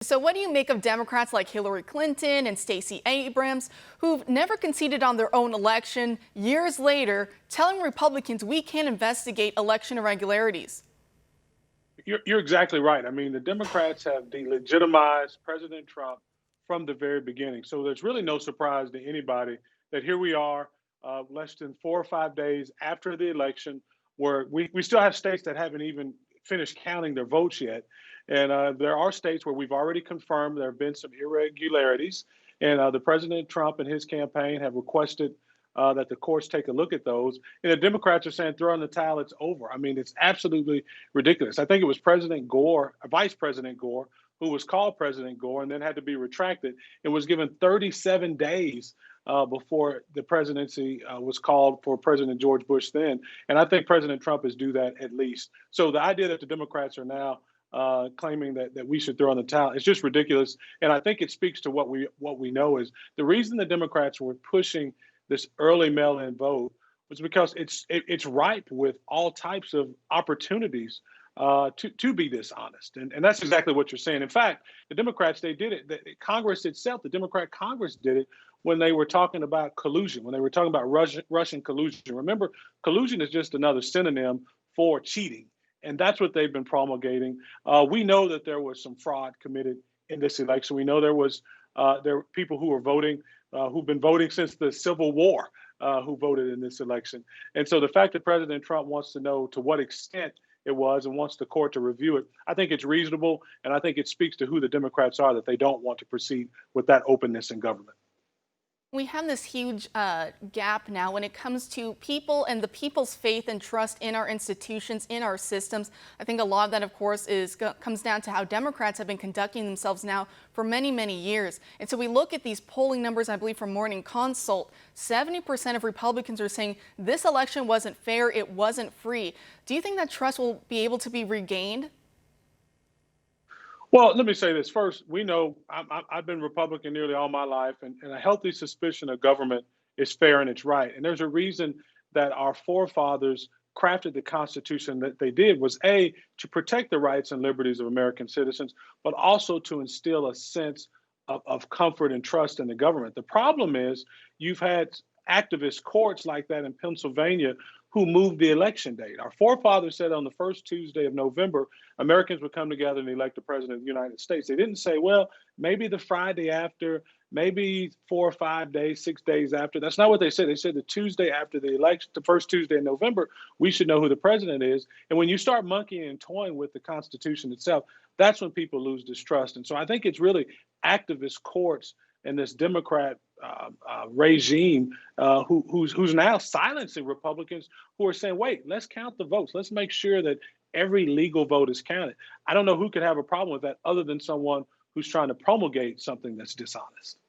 So what do you make of Democrats like Hillary Clinton and Stacey Abrams, who've never conceded on their own election, years later telling Republicans we can't investigate election irregularities? You're exactly right. I mean, the Democrats have delegitimized President Trump from the very beginning. So there's really no surprise to anybody that here we are, less than 4 or 5 days after the election, where we still have states that haven't even finished counting their votes yet. And there are states where we've already confirmed there have been some irregularities. And the President Trump and his campaign have requested that the courts take a look at those. And the Democrats are saying throw in the towel, it's over. I mean, it's absolutely ridiculous. I think it was President Gore, Vice President Gore, who was called President Gore and then had to be retracted and was given 37 days before the presidency was called for President George Bush then. And I think President Trump is due that at least. So the idea that the Democrats are now claiming that we should throw in the towel is just ridiculous. And I think it speaks to what we know is the reason the Democrats were pushing this early mail-in vote was because it's ripe with all types of opportunities to be dishonest, and that's exactly what you're saying. In fact, the Democrats, they did it. Congress itself, the Democrat Congress did it when they were talking about collusion, when they were talking about Russian collusion. Remember, collusion is just another synonym for cheating, and that's what they've been promulgating. We know that there was some fraud committed in this election. We know there were people who were voting who've been voting since the Civil War, who voted in this election. And so the fact that President Trump wants to know to what extent it was and wants the court to review it, I think it's reasonable. And I think it speaks to who the Democrats are, that they don't want to proceed with that openness in government. We have this huge gap now when it comes to people and the people's faith and trust in our institutions, in our systems. I think a lot of that, of course, comes down to how Democrats have been conducting themselves now for many, many years. And so we look at these polling numbers, I believe, from Morning Consult. 70% of Republicans are saying this election wasn't fair, it wasn't free. Do you think that trust will be able to be regained? Well, let me say this first. We know I've been Republican nearly all my life, and a healthy suspicion of government is fair and it's right. And there's a reason that our forefathers crafted the Constitution that they did was A, to protect the rights and liberties of American citizens, but also to instill a sense of comfort and trust in the government. The problem is you've had activist courts like that in Pennsylvania who moved the election date. Our forefathers said on the first Tuesday of November, Americans would come together and elect the president of the United States. They didn't say, well, maybe the Friday after, maybe 4 or 5 days, 6 days after. That's not what they said. They said the Tuesday after the election, the first Tuesday in November, we should know who the president is. And when you start monkeying and toying with the Constitution itself, that's when people lose distrust. And so I think it's really activist courts and this Democrat regime who's now silencing Republicans who are saying, wait, let's count the votes. Let's make sure that every legal vote is counted. I don't know who could have a problem with that other than someone who's trying to promulgate something that's dishonest.